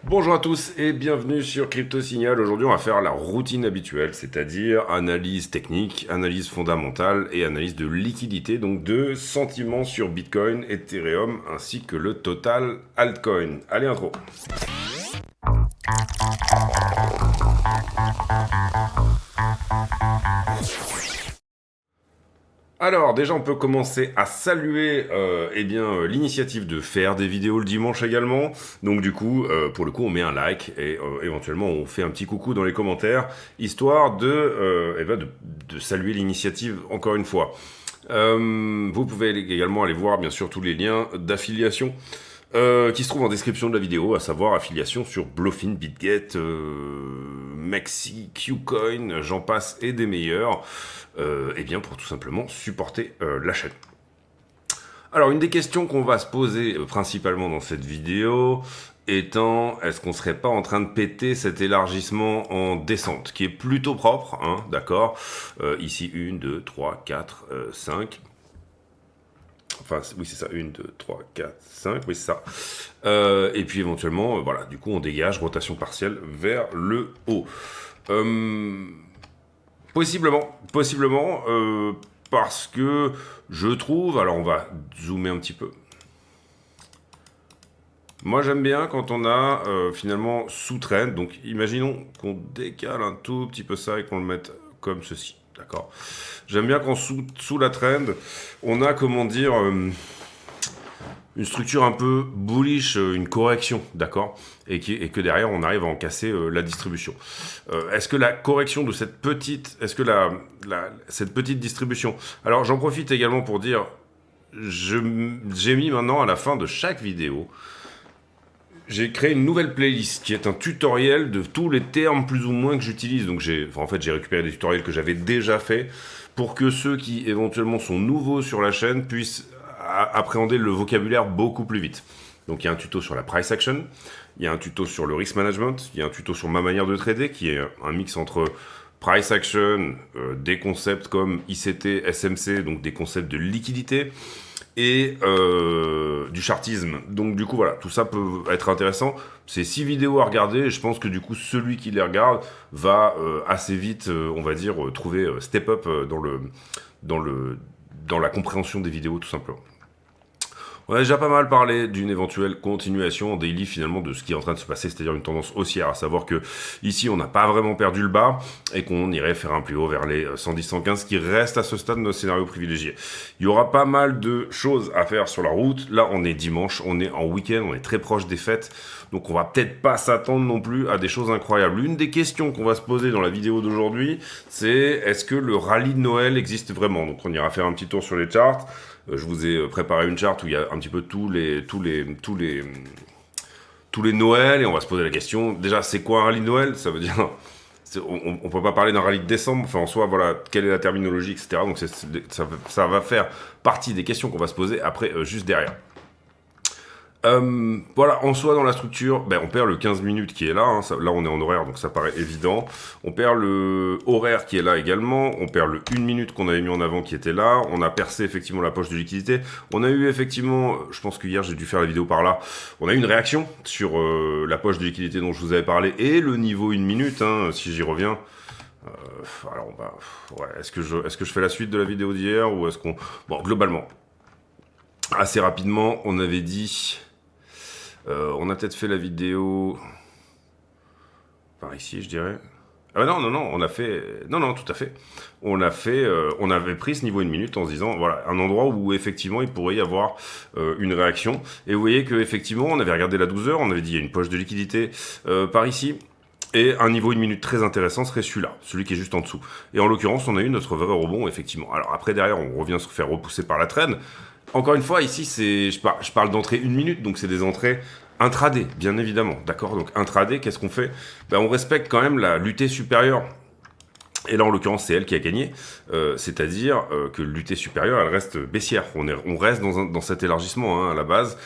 Bonjour à tous et bienvenue sur Crypto Signal. Aujourd'hui, on va faire la routine habituelle, c'est-à-dire analyse technique, analyse fondamentale et analyse de liquidité, donc de sentiments sur Bitcoin, Ethereum ainsi que le total altcoin. Allez, intro. Alors déjà on peut commencer à saluer l'initiative de faire des vidéos le dimanche également. Donc du coup pour le coup on met un like et éventuellement on fait un petit coucou dans les commentaires histoire de saluer l'initiative encore une fois. Vous pouvez également aller voir bien sûr tous les liens d'affiliation qui se trouvent en description de la vidéo, à savoir affiliation sur Bluefin, BitGet, Maxi, Qcoin, j'en passe et des meilleurs, et bien pour tout simplement supporter la chaîne. Alors une des questions qu'on va se poser principalement dans cette vidéo étant, est-ce qu'on serait pas en train de péter cet élargissement en descente, qui est plutôt propre, hein, d'accord, ici 1, 2, 3, 4, 5... Enfin, oui, c'est ça. 1, 2, 3, 4, 5. Oui, c'est ça. Et puis éventuellement, voilà, du coup, on dégage rotation partielle vers le haut. Possiblement, parce que je trouve... Alors, on va zoomer un petit peu. Moi, j'aime bien quand on a finalement sous-trend. Donc, imaginons qu'on décale un tout petit peu ça et qu'on le mette comme ceci. D'accord. J'aime bien quand sous la trend, on a, comment dire, une structure un peu bullish, une correction, d'accord, et que derrière, on arrive à en casser la distribution. Est-ce que la correction de cette petite... Est-ce que cette petite distribution... Alors, j'en profite également pour dire, j'ai mis maintenant à la fin de chaque vidéo, j'ai créé une nouvelle playlist qui est un tutoriel de tous les termes plus ou moins que j'utilise. Donc j'ai récupéré des tutoriels que j'avais déjà fait pour que ceux qui éventuellement sont nouveaux sur la chaîne puissent appréhender le vocabulaire beaucoup plus vite. Donc il y a un tuto sur la price action, il y a un tuto sur le risk management, il y a un tuto sur ma manière de trader qui est un mix entre price action, des concepts comme ICT, SMC, donc des concepts de liquidité, et du chartisme. Donc du coup voilà, tout ça peut être intéressant. C'est 6 vidéos à regarder et je pense que du coup celui qui les regarde va assez vite, on va dire, trouver step up dans la compréhension des vidéos tout simplement. On a déjà pas mal parlé d'une éventuelle continuation en daily finalement de ce qui est en train de se passer, c'est-à-dire une tendance haussière, à savoir que ici on n'a pas vraiment perdu le bas et qu'on irait faire un plus haut vers les 110-115 qui reste à ce stade notre scénario privilégié. Il y aura pas mal de choses à faire sur la route. Là on est dimanche, on est en week-end, on est très proche des fêtes, donc on va peut-être pas s'attendre non plus à des choses incroyables. Une des questions qu'on va se poser dans la vidéo d'aujourd'hui, c'est est-ce que le rallye de Noël existe vraiment? Donc on ira faire un petit tour sur les charts. Je vous ai préparé une charte où il y a un petit peu tous les Noëls et on va se poser la question. Déjà, c'est quoi un rallye de Noël? Ça veut dire, on peut pas parler d'un rallye de décembre. Enfin, en soi, voilà, quelle est la terminologie, etc. Donc, ça va faire partie des questions qu'on va se poser après, juste derrière. Voilà, en soi dans la structure, on perd le 15 minutes qui est là, hein, là on est en horaire donc ça paraît évident. On perd le horaire qui est là également, on perd le 1 minute qu'on avait mis en avant qui était là, on a percé effectivement la poche de liquidité. On a eu effectivement, je pense que hier j'ai dû faire la vidéo par là, on a eu une réaction sur la poche de liquidité dont je vous avais parlé et le niveau 1 minute, hein, si j'y reviens. Alors ouais, est-ce que je fais la suite de la vidéo d'hier ou est-ce qu'on... Bon, globalement, assez rapidement, on avait dit... on a peut-être fait la vidéo par ici, je dirais. Ah non, on a fait... Non, tout à fait. On avait pris ce niveau 1 minute en se disant, voilà, un endroit où effectivement il pourrait y avoir une réaction. Et vous voyez qu'effectivement, on avait regardé la 12 heures, on avait dit il y a une poche de liquidité par ici. Et un niveau 1 minute très intéressant serait celui-là, celui qui est juste en dessous. Et en l'occurrence, on a eu notre vrai rebond, effectivement. Alors après, derrière, on revient se faire repousser par la traîne. Encore une fois, ici, je parle d'entrée 1 minute, donc c'est des entrées intraday, bien évidemment. D'accord? Donc intraday, qu'est-ce qu'on fait? On respecte quand même la l'UT supérieure. Et là, en l'occurrence, c'est elle qui a gagné. C'est-à-dire que l'UT supérieure, elle reste baissière. On reste dans cet élargissement hein, à la base.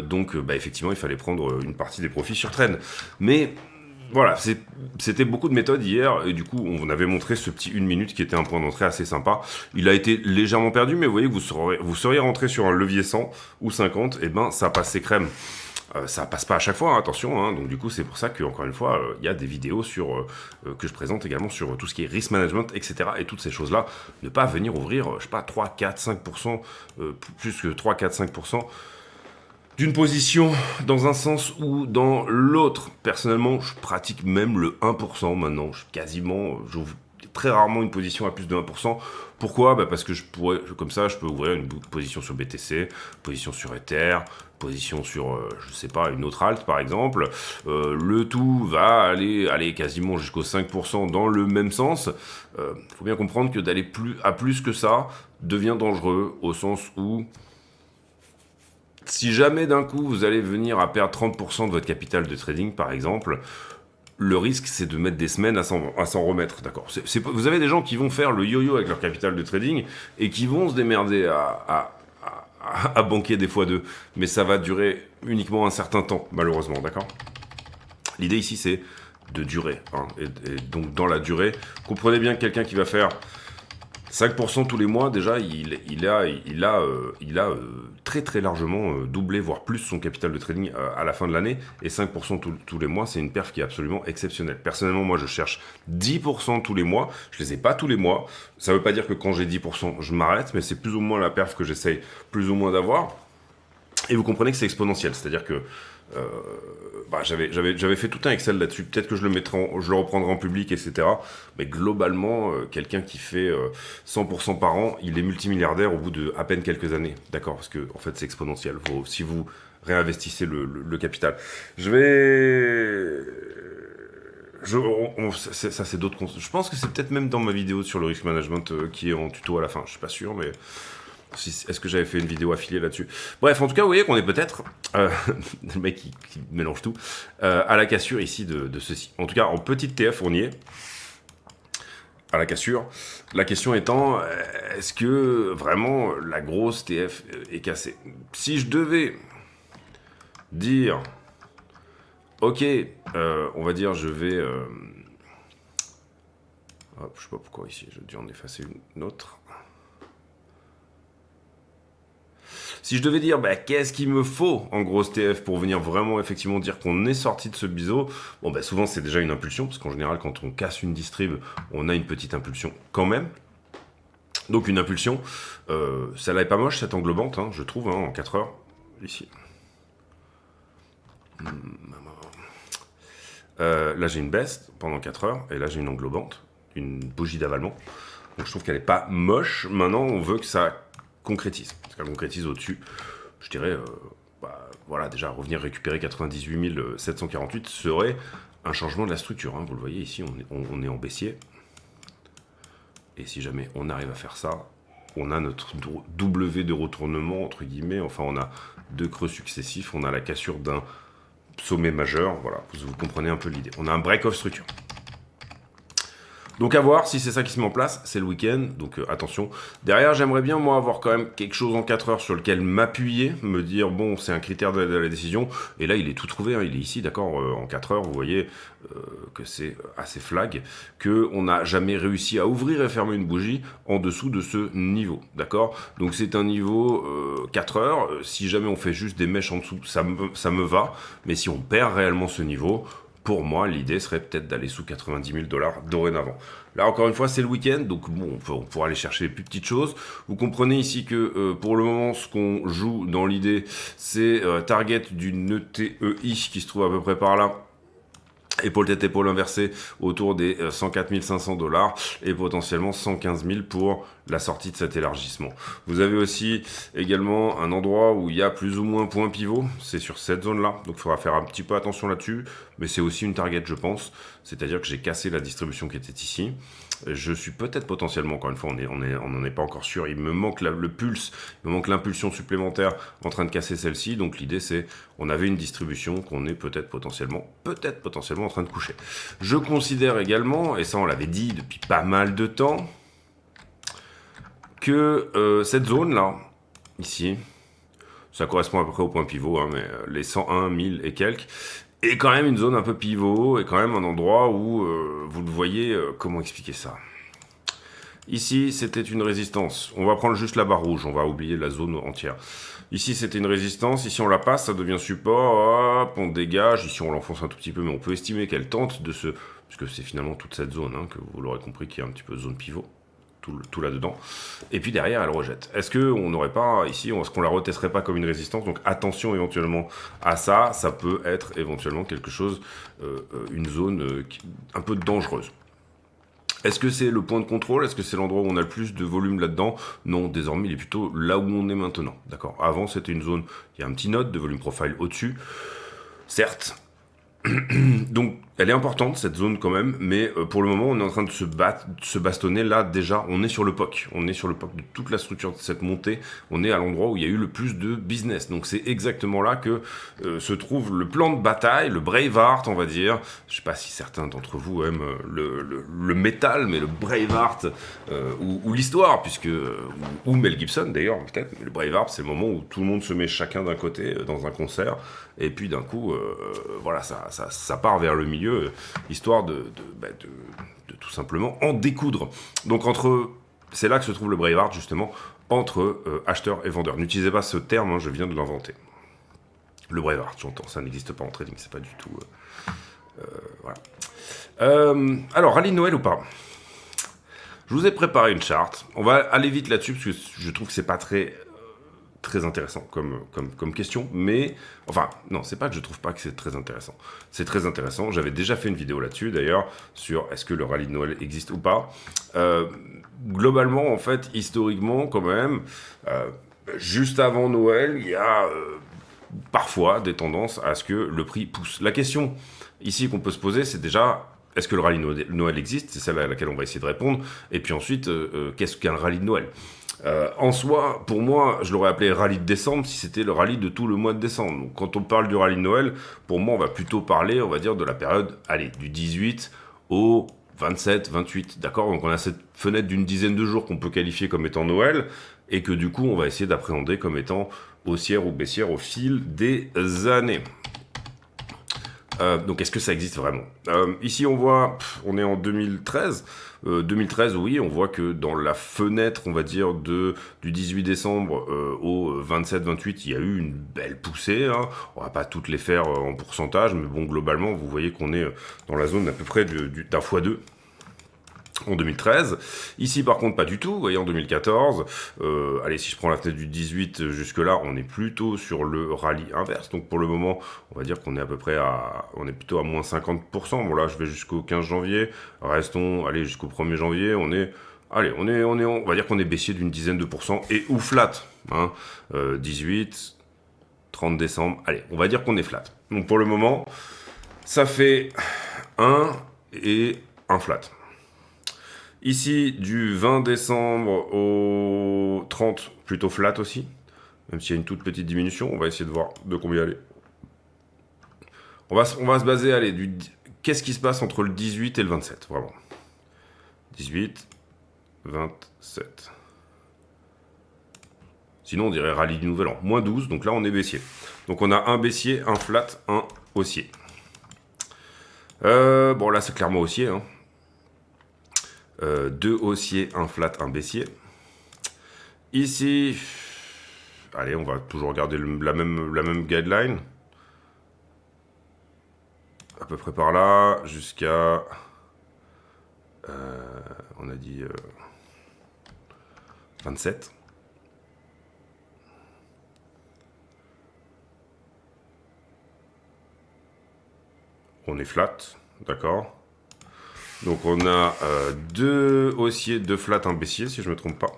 Donc, effectivement, il fallait prendre une partie des profits sur trend. Mais... Voilà, c'était beaucoup de méthodes hier, et du coup, on avait montré ce petit 1 minute qui était un point d'entrée assez sympa. Il a été légèrement perdu, mais vous voyez que vous seriez rentré sur un levier 100 ou 50, et ça passait crème. Ça passe pas à chaque fois, hein, attention, hein, donc du coup c'est pour ça que encore une fois il y a des vidéos que je présente également sur tout ce qui est risk management, etc. Et toutes ces choses-là, ne pas venir ouvrir, je sais pas, 3, 4, 5%, plus que 3, 4, 5% d'une position dans un sens ou dans l'autre. Personnellement, je pratique même le 1% maintenant, j'ouvre très rarement une position à plus de 1%. Pourquoi ? Parce que comme ça, je peux ouvrir une position sur BTC, position sur Ether, position sur, je sais pas, une autre alt par exemple. Le tout va aller quasiment jusqu'au 5% dans le même sens. Faut bien comprendre que d'aller plus que ça devient dangereux au sens où si jamais d'un coup vous allez venir à perdre 30% de votre capital de trading par exemple, le risque, c'est de mettre des semaines à s'en remettre, d'accord. Vous avez des gens qui vont faire le yo-yo avec leur capital de trading et qui vont se démerder à banquer des fois deux, mais ça va durer uniquement un certain temps, malheureusement, d'accord. L'idée ici, c'est de durer, hein, et donc dans la durée, comprenez bien que quelqu'un qui va faire 5% tous les mois, déjà, il a très très largement doublé, voire plus son capital de trading à la fin de l'année. Et 5% tous les mois, c'est une perf qui est absolument exceptionnelle. Personnellement, moi, je cherche 10% tous les mois. Je les ai pas tous les mois. Ça veut pas dire que quand j'ai 10%, je m'arrête, mais c'est plus ou moins la perf que j'essaye plus ou moins d'avoir. Et vous comprenez que c'est exponentiel, c'est-à-dire que j'avais fait tout un Excel là-dessus. Peut-être que je le reprendrai en public, etc. Mais globalement, quelqu'un qui fait 100% par an, il est multimilliardaire au bout de à peine quelques années. D'accord ? Parce que en fait, c'est exponentiel. Si vous réinvestissez le capital. Ça c'est d'autres conseils. Je pense que c'est peut-être même dans ma vidéo sur le risk management qui est en tuto à la fin. Je suis pas sûr, mais est-ce que j'avais fait une vidéo affiliée là-dessus ? Bref, en tout cas, vous voyez qu'on est peut-être, le mec qui mélange tout, à la cassure ici de ceci. En tout cas, en petite TF, on y est, à la cassure. La question étant, est-ce que vraiment la grosse TF est cassée ? Si je devais dire, ok, on va dire, je vais... hop, je sais pas pourquoi ici, j'ai dû en effacer une autre. Si je devais dire, qu'est-ce qu'il me faut en grosse TF pour venir vraiment effectivement dire qu'on est sorti de ce biseau, souvent c'est déjà une impulsion, parce qu'en général quand on casse une distrib, on a une petite impulsion quand même. Donc une impulsion, celle-là est pas moche, cette englobante, hein, je trouve, hein, en 4 heures, ici. Là j'ai une baisse pendant 4 heures, et là j'ai une englobante, une bougie d'avalement. Donc je trouve qu'elle est pas moche. Maintenant on veut que ça concrétise. Parce qu'elle concrétise au-dessus, je dirais, voilà, déjà revenir récupérer 98 748 serait un changement de la structure. Hein. Vous le voyez ici, on est en baissier. Et si jamais on arrive à faire ça, on a notre W de retournement, entre guillemets. Enfin, on a 2 creux successifs, on a la cassure d'un sommet majeur. Voilà, vous comprenez un peu l'idée. On a un break-off structure. Donc à voir si c'est ça qui se met en place, c'est le week-end, donc attention. Derrière, j'aimerais bien moi avoir quand même quelque chose en 4 heures sur lequel m'appuyer, me dire bon, c'est un critère de la décision, et là il est tout trouvé, hein, il est ici, d'accord, en 4 heures, vous voyez que c'est assez flag, qu'on n'a jamais réussi à ouvrir et fermer une bougie en dessous de ce niveau, d'accord. Donc c'est un niveau 4 heures, si jamais on fait juste des mèches en dessous, ça me va, mais si on perd réellement ce niveau, pour moi, l'idée serait peut-être d'aller sous 90 000 $ dorénavant. Là, encore une fois, c'est le week-end, donc bon, on pourra aller chercher les plus petites choses. Vous comprenez ici que pour le moment, ce qu'on joue dans l'idée, c'est target d'une ETEI qui se trouve à peu près par là. Épaule tête épaule inversée autour des 104 500 $ et potentiellement 115 000 pour la sortie de cet élargissement. Vous avez aussi également un endroit où il y a plus ou moins point pivot, c'est sur cette zone-là, donc il faudra faire un petit peu attention là-dessus, mais c'est aussi une target je pense, c'est-à-dire que j'ai cassé la distribution qui était ici. Je suis peut-être potentiellement, encore une fois, on n'en est pas encore sûr, il me manque le pulse, il me manque l'impulsion supplémentaire en train de casser celle-ci, donc l'idée c'est, on avait une distribution qu'on est peut-être potentiellement en train de coucher. Je considère également, et ça on l'avait dit depuis pas mal de temps, que cette zone-là, ici, ça correspond à peu près au point pivot, hein, mais les 101 000 et quelques, est quand même une zone un peu pivot, et quand même un endroit où, vous le voyez, comment expliquer ça ? Ici, c'était une résistance. On va prendre juste la barre rouge, on va oublier la zone entière. Ici, c'était une résistance. Ici, on la passe, ça devient support. Hop, on dégage. Ici, on l'enfonce un tout petit peu, mais on peut estimer qu'elle tente de se... Puisque c'est finalement toute cette zone, hein, que vous l'aurez compris, qui est un petit peu zone pivot. Tout là-dedans. Et puis derrière, elle rejette. Est-ce qu'on n'aurait pas, ici, est-ce qu'on la retesterait pas comme une résistance? Donc attention éventuellement à ça. Ça peut être éventuellement quelque chose, une zone un peu dangereuse. Est-ce que c'est le point de contrôle? Est-ce que c'est l'endroit où on a le plus de volume là-dedans? Non, désormais, il est plutôt là où on est maintenant. D'accord. Avant, c'était une zone, il y a un petit node de volume profile au-dessus. Certes. Donc, elle est importante, cette zone quand même, mais pour le moment, on est en train de se bastonner. Là, déjà, on est sur le POC. On est sur le POC de toute la structure de cette montée. On est à l'endroit où il y a eu le plus de business. Donc, c'est exactement là que se trouve le plan de bataille, le Braveheart, on va dire. Je sais pas si certains d'entre vous aiment le métal, mais le Braveheart ou l'histoire, puisque ou Mel Gibson d'ailleurs, peut-être. Mais le Braveheart, c'est le moment où tout le monde se met chacun d'un côté dans un concert. Et puis d'un coup, voilà, ça part vers le milieu, histoire de tout simplement en découdre. Donc c'est là que se trouve le Braveheart justement, entre acheteurs et vendeurs. N'utilisez pas ce terme, hein, je viens de l'inventer. Le Braveheart, j'entends, ça n'existe pas en trading, c'est pas du tout... voilà. Alors, rallye de Noël ou pas? Je vous ai préparé une charte. On va aller vite là-dessus, parce que je trouve que c'est pas très intéressant comme question, mais enfin non, c'est pas que je trouve pas que c'est très intéressant, c'est très intéressant. J'avais déjà fait une vidéo là-dessus d'ailleurs sur est-ce que le rallye de Noël existe ou pas. Globalement, en fait, historiquement quand même, juste avant Noël, il y a parfois des tendances à ce que le prix pousse. La question ici qu'on peut se poser, c'est déjà est-ce que le rallye de Noël existe? C'est celle à laquelle on va essayer de répondre. Et puis ensuite, qu'est-ce qu'un rallye de Noël? En soi, pour moi, je l'aurais appelé rallye de décembre si c'était le rallye de tout le mois de décembre. Donc, quand on parle du rallye de Noël, pour moi, on va plutôt parler, on va dire, de la période, allez, du 18 au 27, 28, d'accord? Donc, on a cette fenêtre d'une dizaine de jours qu'on peut qualifier comme étant Noël, et que du coup, on va essayer d'appréhender comme étant haussière ou baissière au fil des années. Donc, est-ce que ça existe vraiment? Ici, on voit, on est en 2013. 2013, oui, on voit que dans la fenêtre, on va dire, du 18 décembre au 27-28, il y a eu une belle poussée. Hein. On va pas toutes les faire en pourcentage, mais bon, globalement, vous voyez qu'on est dans la zone à peu près d'un x2. En 2013. Ici, par contre, pas du tout. Vous voyez, en 2014, allez, si je prends la fenêtre du 18 jusque-là, on est plutôt sur le rallye inverse. Donc, pour le moment, on va dire qu'on est à peu près on est plutôt à moins 50%. Bon, là, je vais jusqu'au 15 janvier. Restons, allez, jusqu'au 1er janvier. On va dire qu'on est baissier d'une dizaine de pourcents et ou flat. Hein, 18, 30 décembre. Allez, on va dire qu'on est flat. Donc, pour le moment, ça fait 1 et un flat. Ici, du 20 décembre au 30, plutôt flat aussi. Même s'il y a une toute petite diminution, on va essayer de voir de combien aller. On va se baser, allez, qu'est-ce qui se passe entre le 18 et le 27, vraiment. 18, 27. Sinon, on dirait rallye du nouvel an. Moins 12, donc là, on est baissier. Donc, on a un baissier, un flat, un haussier. Bon, là, c'est clairement haussier, hein. 2 haussiers, un flat, un baissier. Ici, allez, on va toujours garder la même guideline. À peu près par là, jusqu'à... on a dit 27. On est flat, d'accord. Donc on a 2 haussiers, 2 flats, un baissier, si je ne me trompe pas.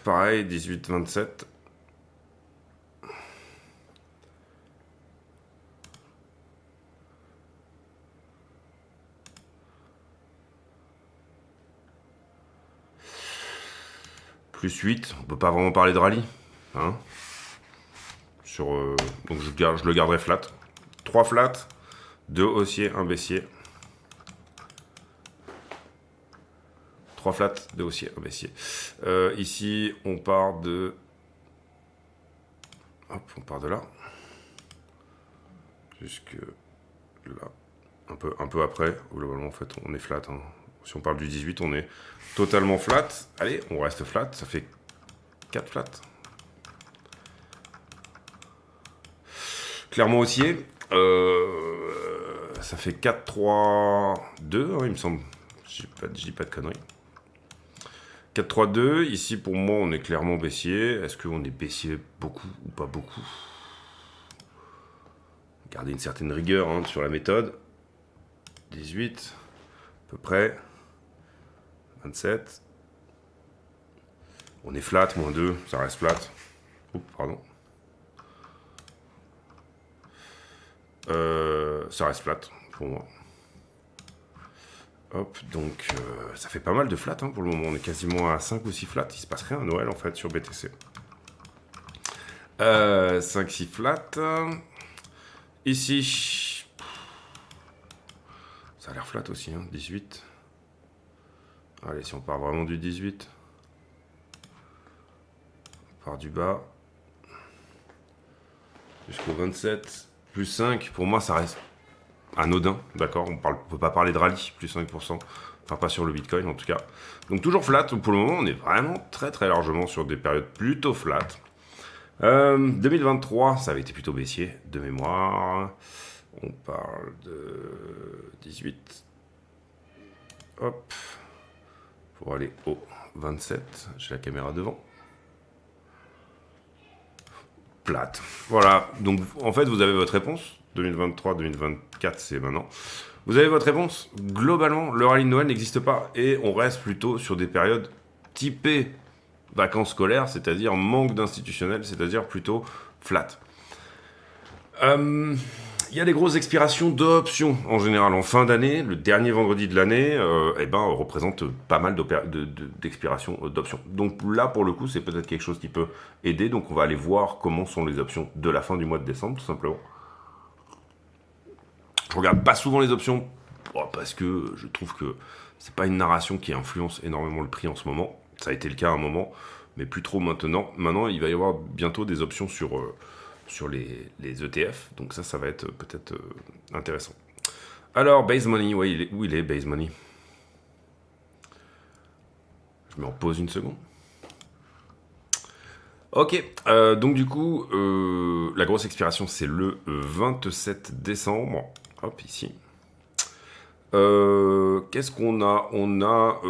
Pareil, 18, 27. Plus 8, on peut pas vraiment parler de rallye. Hein. Donc je le garderai flat. 3 flats, 2 haussiers, un baissier. 3 flats, 2 haussiers, un baissier. Ici, on part de... Hop, on part de là. Jusque là. un peu après. Globalement, en fait, on est flat. Hein. Si on parle du 18, on est totalement flat. Allez, on reste flat. Ça fait 4 flats. Clermont haussier. Ça fait 4, 3, 2, hein, il me semble. Je dis pas de conneries. 4, 3, 2. Ici, pour moi, on est clairement baissier. Est-ce qu'on est baissier beaucoup ou pas beaucoup? Garder une certaine rigueur hein, sur la méthode. 18, à peu près. 27. On est flat, moins 2, ça reste flat. Oups, pardon. Ça reste flat pour moi. Hop, donc ça fait pas mal de flat hein, pour le moment. On est quasiment à 5 ou 6 flats. Il se passe rien à Noël en fait sur BTC. 5-6 flats. Ici, ça a l'air flat aussi, hein, 18. Allez, si on part vraiment du 18, on part du bas jusqu'au 27, plus 5. Pour moi, ça reste anodin, d'accord. On peut pas parler de rallye, plus 5%. Enfin, pas sur le Bitcoin en tout cas. Donc toujours flat. Pour le moment, on est vraiment très très largement sur des périodes plutôt flat. 2023, ça avait été plutôt baissier de mémoire. On parle de 18. Hop. Pour aller au 27. J'ai la caméra devant. Plate. Voilà. Donc, en fait, vous avez votre réponse. 2023, 2024, c'est maintenant. Vous avez votre réponse. Globalement, le rallye de Noël n'existe pas. Et on reste plutôt sur des périodes typées vacances scolaires, c'est-à-dire manque d'institutionnel, c'est-à-dire plutôt flat. Il y a des grosses expirations d'options en général en fin d'année. Le dernier vendredi de l'année représente pas mal d'expirations d'options. Donc là, pour le coup, c'est peut-être quelque chose qui peut aider. Donc on va aller voir comment sont les options de la fin du mois de décembre, tout simplement. Je regarde pas souvent les options parce que je trouve que c'est pas une narration qui influence énormément le prix en ce moment. Ça a été le cas à un moment, mais plus trop maintenant. Maintenant, il va y avoir bientôt des options sur les ETF. Donc ça va être peut-être intéressant. Alors, Base Money, ouais, où il est, Base Money? Je me repose une seconde. Ok, donc du coup, la grosse expiration, c'est le 27 décembre. Hop, ici. Qu'est-ce qu'on a? On a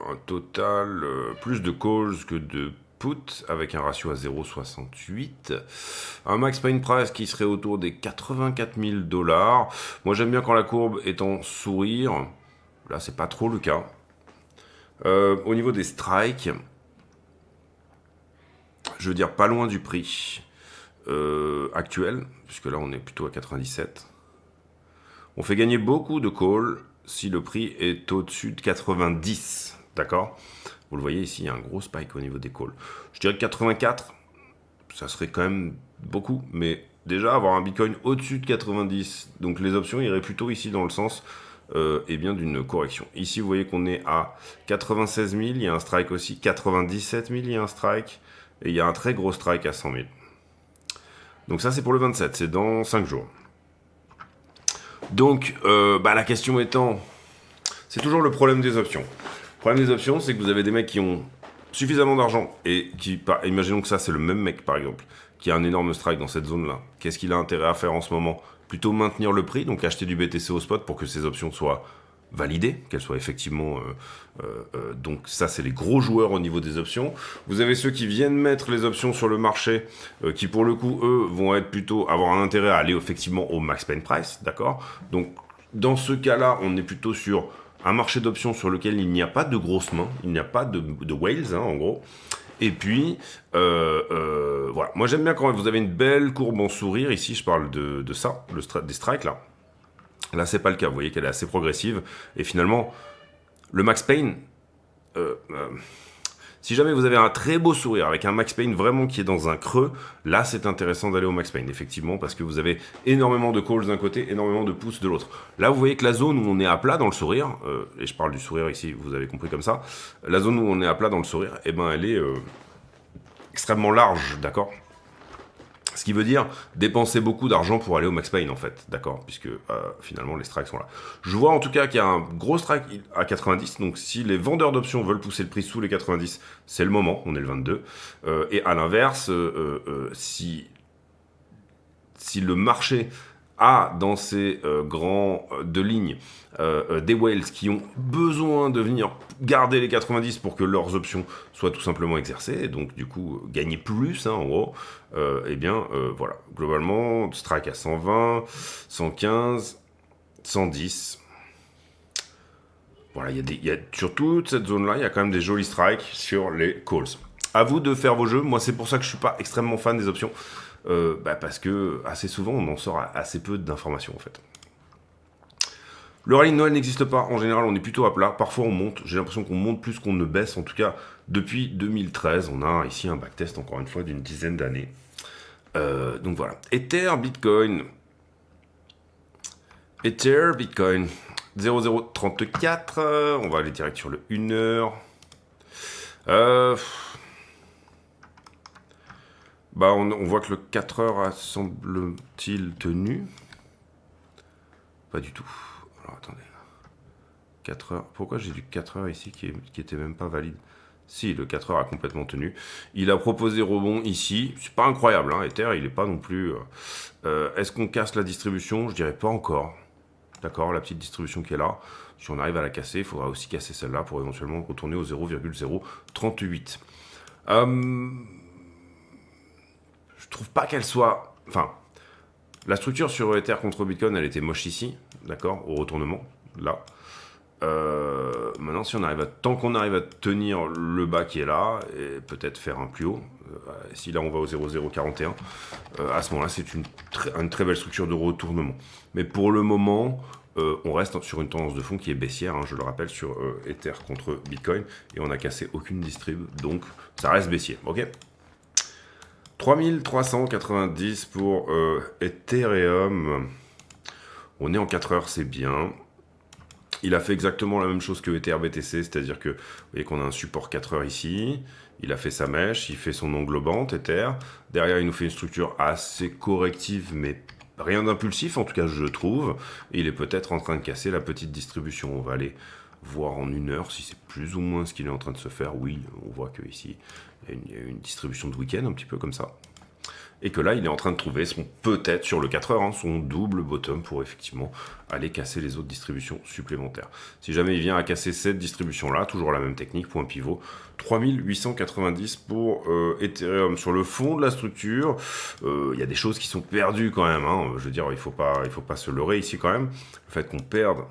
un total plus de calls que de put avec un ratio à 0,68. Un max pain price qui serait autour des 84 000 $. Moi j'aime bien quand la courbe est en sourire. Là c'est pas trop le cas. Au niveau des strikes, je veux dire pas loin du prix actuel, puisque là on est plutôt à 97. On fait gagner beaucoup de calls si le prix est au-dessus de 90, d'accord? Vous le voyez ici, il y a un gros spike au niveau des calls. Je dirais que 84, ça serait quand même beaucoup, mais déjà avoir un Bitcoin au-dessus de 90, donc les options iraient plutôt ici dans le sens bien d'une correction. Ici, vous voyez qu'on est à 96 000, il y a un strike aussi, 97 000, il y a un strike, et il y a un très gros strike à 100 000. Donc ça, c'est pour le 27, c'est dans 5 jours. Donc, la question étant, c'est toujours le problème des options. Le problème des options, c'est que vous avez des mecs qui ont suffisamment d'argent et qui, imaginons que ça, c'est le même mec, par exemple, qui a un énorme strike dans cette zone-là. Qu'est-ce qu'il a intérêt à faire en ce moment? Plutôt maintenir le prix, donc acheter du BTC au spot pour que ces options soient validées, qu'elles soient effectivement... donc ça, c'est les gros joueurs au niveau des options. Vous avez ceux qui viennent mettre les options sur le marché, qui pour le coup, eux, vont être plutôt avoir un intérêt à aller effectivement au max pain price, d'accord? Donc dans ce cas-là, on est plutôt sur un marché d'options sur lequel il n'y a pas de grosses mains, il n'y a pas de whales, hein, en gros. Et puis, voilà. Moi, j'aime bien quand vous avez une belle courbe en sourire. Ici, je parle de ça, des strikes, là. Là, c'est pas le cas. Vous voyez qu'elle est assez progressive. Et finalement, le max pain, si jamais vous avez un très beau sourire avec un max pain vraiment qui est dans un creux, là, c'est intéressant d'aller au max pain, effectivement, parce que vous avez énormément de calls d'un côté, énormément de pouces de l'autre. Là, vous voyez que la zone où on est à plat dans le sourire, et je parle du sourire ici, vous avez compris comme ça, la zone où on est à plat dans le sourire, eh ben, elle est extrêmement large, d'accord? Ce qui veut dire dépenser beaucoup d'argent pour aller au max pain en fait, d'accord, puisque finalement les strikes sont là. Je vois en tout cas qu'il y a un gros strike à 90, donc si les vendeurs d'options veulent pousser le prix sous les 90, c'est le moment, on est le 22. Et à l'inverse, si le marché a dans ces grands de ligne des whales qui ont besoin de venir garder les 90 pour que leurs options soient tout simplement exercées, et donc du coup gagner plus en gros, eh bien voilà, globalement strike à 120, 115, 110. Voilà, sur toute cette zone-là, il y a quand même des jolis strikes sur les calls. À vous de faire vos jeux. Moi, c'est pour ça que je suis pas extrêmement fan des options. Parce que assez souvent, on en sort assez peu d'informations, en fait. Le rallye de Noël n'existe pas. En général, on est plutôt à plat. Parfois, on monte. J'ai l'impression qu'on monte plus qu'on ne baisse. En tout cas, depuis 2013, on a ici un backtest, encore une fois, d'une dizaine d'années. Donc voilà. Ether, Bitcoin. 0034, on va aller direct sur le 1 heure. On voit que le 4 heures a semble-t-il tenu. Pas du tout. Alors attendez. 4 heures. Pourquoi j'ai du 4 heures ici qui était même pas valide? Si, le 4 heures a complètement tenu. Il a proposé rebond ici. C'est pas incroyable, hein. Ether, il est pas non plus... Est-ce qu'on casse la distribution? Je dirais pas encore. D'accord, la petite distribution qui est là. Si on arrive à la casser, il faudra aussi casser celle-là pour éventuellement retourner au 0,038. Je trouve pas qu'elle soit... Enfin, la structure sur Ether contre Bitcoin, elle était moche ici, d'accord, au retournement, là. Maintenant, si on arrive tant qu'on arrive à tenir le bas qui est là, et peut-être faire un plus haut, si là on va au 0,041, à ce moment-là, c'est une très belle structure de retournement. Mais pour le moment, on reste sur une tendance de fond qui est baissière, hein, je le rappelle, sur Ether contre Bitcoin, et on n'a cassé aucune distrib, donc ça reste baissier, ok. 3390 pour Ethereum. On est en 4 heures, c'est bien. Il a fait exactement la même chose que EtherBTC, c'est-à-dire que vous voyez qu'on a un support 4 heures ici. Il a fait sa mèche, il fait son englobante, Ether. Derrière, il nous fait une structure assez corrective, mais rien d'impulsif, en tout cas, je trouve. Et il est peut-être en train de casser la petite distribution. On va aller voir en 1 heure si c'est plus ou moins ce qu'il est en train de se faire. Oui, on voit qu'ici, il y a une distribution de week-end, un petit peu comme ça. Et que là, il est en train de trouver peut-être sur le 4 heures, son double bottom pour effectivement aller casser les autres distributions supplémentaires. Si jamais il vient à casser cette distribution-là, toujours la même technique, point pivot, 3890 pour Ethereum. Sur le fond de la structure, il y a des choses qui sont perdues quand même. Hein. Je veux dire, il faut pas se leurrer ici quand même. Le fait qu'on perde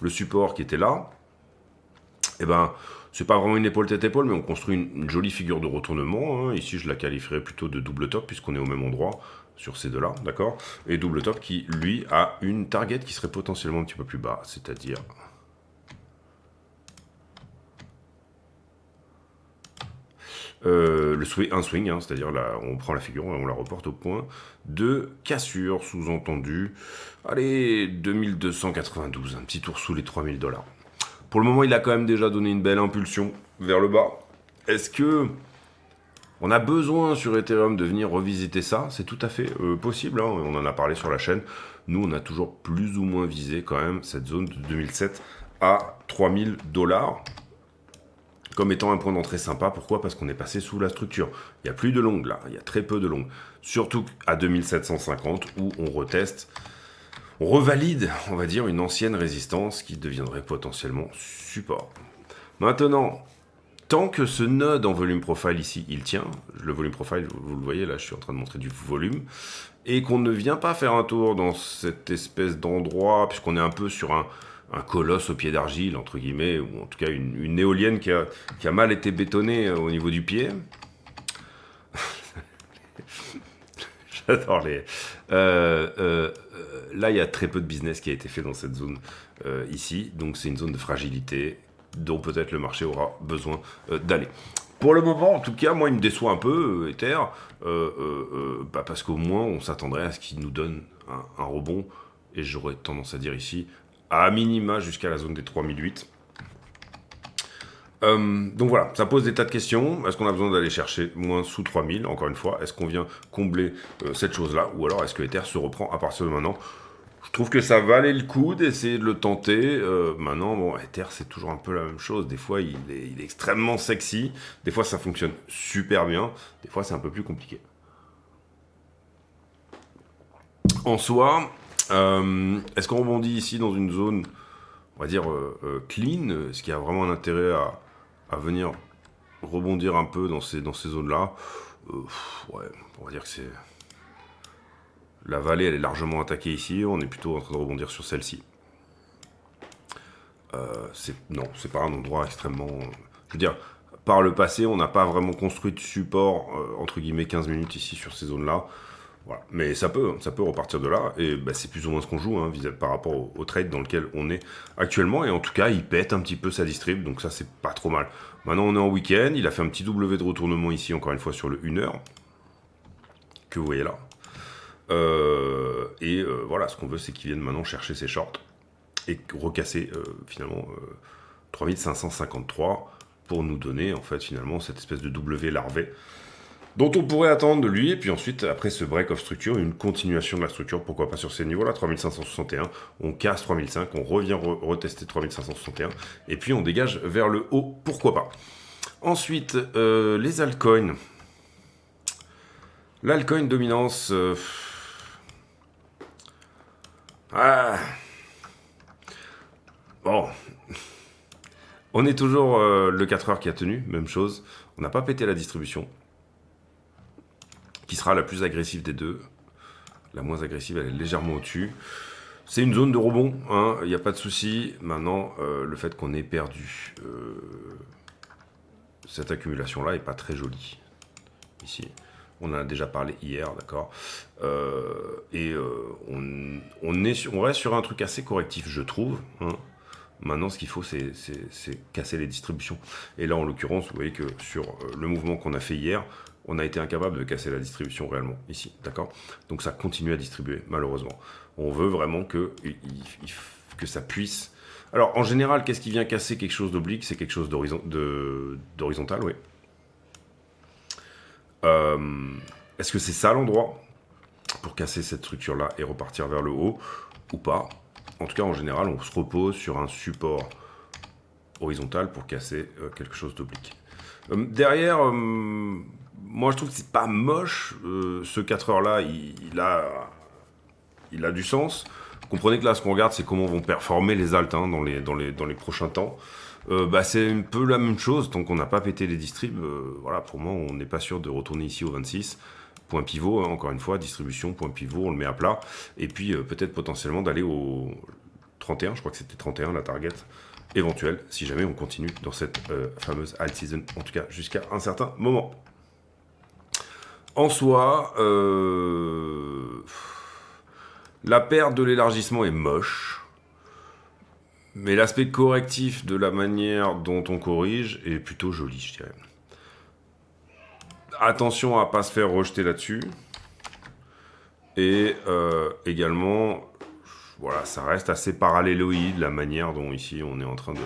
le support qui était là, eh ben... C'est pas vraiment une épaule tête-épaule, mais on construit une jolie figure de retournement. Hein. Ici, je la qualifierais plutôt de double top, puisqu'on est au même endroit sur ces deux-là, d'accord? Et double top qui, lui, a une target qui serait potentiellement un petit peu plus bas, c'est-à-dire... un swing, hein, c'est-à-dire là, on prend la figure et on la reporte au point de cassure, sous-entendu. Allez, 2292, un petit tour sous les 3000 $. Pour le moment, il a quand même déjà donné une belle impulsion vers le bas. Est-ce que on a besoin sur Ethereum de venir revisiter ça? C'est tout à fait possible, hein. On en a parlé sur la chaîne. Nous, on a toujours plus ou moins visé quand même cette zone de 2007 à 3000 $ comme étant un point d'entrée sympa. Pourquoi? Parce qu'on est passé sous la structure. Il n'y a plus de longues là, il y a très peu de longues. Surtout à 2750 où on reteste... On revalide, on va dire, une ancienne résistance qui deviendrait potentiellement support. Maintenant, tant que ce node en volume profile ici, il tient, le volume profile, vous le voyez, là je suis en train de montrer du volume, et qu'on ne vient pas faire un tour dans cette espèce d'endroit, puisqu'on est un peu sur un colosse au pied d'argile, entre guillemets, ou en tout cas une éolienne qui a mal été bétonnée au niveau du pied. J'adore les... là, il y a très peu de business qui a été fait dans cette zone ici. Donc, c'est une zone de fragilité dont peut-être le marché aura besoin d'aller. Pour le moment, en tout cas, moi, il me déçoit un peu, Ether, parce qu'au moins, on s'attendrait à ce qu'il nous donne un rebond. Et j'aurais tendance à dire ici, à minima jusqu'à la zone des 3008. Donc voilà, ça pose des tas de questions. Est-ce qu'on a besoin d'aller chercher moins sous 3000, encore une fois? Est-ce qu'on vient combler cette chose-là? Ou alors est-ce que Ether se reprend à partir de maintenant? Je trouve que ça valait le coup d'essayer de le tenter. Maintenant, bon, Ether, c'est toujours un peu la même chose. Des fois, il est extrêmement sexy. Des fois, ça fonctionne super bien. Des fois, c'est un peu plus compliqué. En soi, est-ce qu'on rebondit ici dans une zone, on va dire, clean? Est-ce qu'il y a vraiment un intérêt à venir rebondir un peu dans ces zones-là? Ouais, on va dire que c'est... La vallée, elle est largement attaquée ici. On est plutôt en train de rebondir sur celle-ci. Non, c'est pas un endroit extrêmement... Je veux dire, par le passé, on n'a pas vraiment construit de support, entre guillemets, 15 minutes ici sur ces zones-là. Voilà. Mais ça peut repartir de là, et bah, c'est plus ou moins ce qu'on joue hein, par rapport au trade dans lequel on est actuellement, et en tout cas, il pète un petit peu sa distrib, donc ça, c'est pas trop mal. Maintenant, on est en week-end, il a fait un petit W de retournement ici, encore une fois, sur le 1 heure, que vous voyez là. Voilà, ce qu'on veut, c'est qu'il vienne maintenant chercher ses shorts, et recasser, finalement, 3553, pour nous donner, en fait, finalement, cette espèce de W larvé, dont on pourrait attendre de lui, et puis ensuite, après ce break of structure, une continuation de la structure, pourquoi pas sur ces niveaux-là, 3561, on casse 3005, on revient retester 3561, et puis on dégage vers le haut, pourquoi pas. Ensuite, les altcoins. L'altcoin dominance... Bon... On est toujours le 4 heures qui a tenu, même chose. On n'a pas pété la distribution, qui sera la plus agressive des deux. La moins agressive, elle est légèrement au-dessus. C'est une zone de rebond, hein, il n'y a pas de souci. Maintenant, le fait qu'on ait perdu cette accumulation-là est pas très joli. Ici, on en a déjà parlé hier, d'accord. On reste sur un truc assez correctif, je trouve. Hein. Maintenant, ce qu'il faut, c'est casser les distributions. Et là, en l'occurrence, vous voyez que sur le mouvement qu'on a fait hier, on a été incapable de casser la distribution réellement, ici, d'accord? Donc ça continue à distribuer, malheureusement. On veut vraiment que ça puisse... Alors, en général, qu'est-ce qui vient casser quelque chose d'oblique? C'est quelque chose d'horizontal, oui. Est-ce que c'est ça l'endroit pour casser cette structure-là et repartir vers le haut, ou pas? En tout cas, en général, on se repose sur un support horizontal pour casser quelque chose d'oblique. Derrière, moi je trouve que c'est pas moche. Ce 4 heures-là, il a du sens. Comprenez que là, ce qu'on regarde, c'est comment vont performer les alts hein, dans les prochains temps. C'est un peu la même chose. Tant qu'on n'a pas pété les distribs, voilà, pour moi, on n'est pas sûr de retourner ici au 26. Point pivot, hein, encore une fois, distribution, point pivot, on le met à plat. Et puis peut-être potentiellement d'aller au 31, je crois que c'était 31 la target éventuelle, si jamais on continue dans cette fameuse alt season, en tout cas jusqu'à un certain moment. En soi, la perte de l'élargissement est moche, mais l'aspect correctif de la manière dont on corrige est plutôt joli, je dirais. Attention à ne pas se faire rejeter là-dessus. Et également, voilà, ça reste assez paralléloïde, la manière dont ici on est en train de...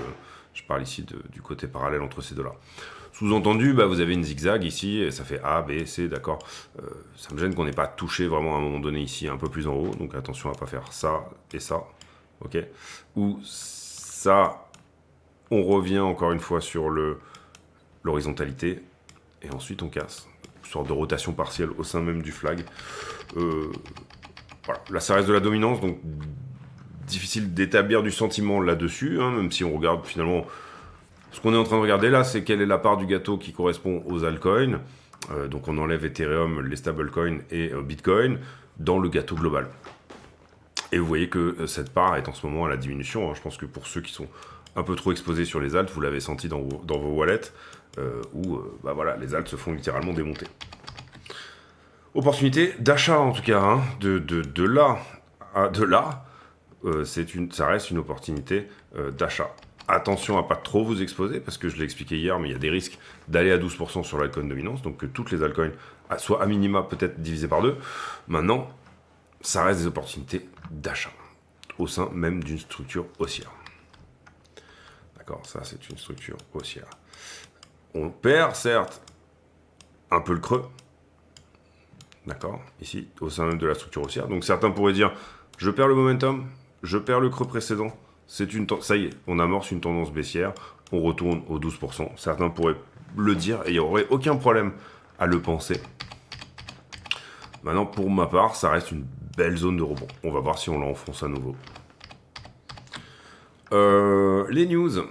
Je parle ici du côté parallèle entre ces deux-là. Sous-entendu, vous avez une zigzag ici, et ça fait A, B, C, d'accord. Ça me gêne qu'on n'ait pas touché vraiment à un moment donné ici, un peu plus en haut. Donc attention à ne pas faire ça et ça, ok. Ou ça, on revient encore une fois sur l'horizontalité, et ensuite on casse. Une sorte de rotation partielle au sein même du flag. Voilà. Là, ça reste de la dominance, donc difficile d'établir du sentiment là-dessus, hein, même si on regarde finalement... Ce qu'on est en train de regarder là, c'est quelle est la part du gâteau qui correspond aux altcoins. Donc on enlève Ethereum, les stablecoins et Bitcoin dans le gâteau global. Et vous voyez que cette part est en ce moment à la diminution. Hein. Je pense que pour ceux qui sont un peu trop exposés sur les alts, vous l'avez senti dans vos wallets, où voilà, les alts se font littéralement démonter. Opportunité d'achat en tout cas, hein, de là à là, ça reste une opportunité d'achat. Attention à pas trop vous exposer, parce que je l'ai expliqué hier, mais il y a des risques d'aller à 12% sur l'altcoin dominance, donc que toutes les altcoins soient à minima peut-être divisées par 2. Maintenant, ça reste des opportunités d'achat, au sein même d'une structure haussière. D'accord, ça c'est une structure haussière. On perd, certes, un peu le creux. D'accord, ici, au sein même de la structure haussière. Donc certains pourraient dire, je perds le momentum, je perds le creux précédent. Ça y est, on amorce une tendance baissière, on retourne aux 12%. Certains pourraient le dire et il n'y aurait aucun problème à le penser. Maintenant, pour ma part, ça reste une belle zone de rebond. On va voir si on l'enfonce à nouveau. Les news.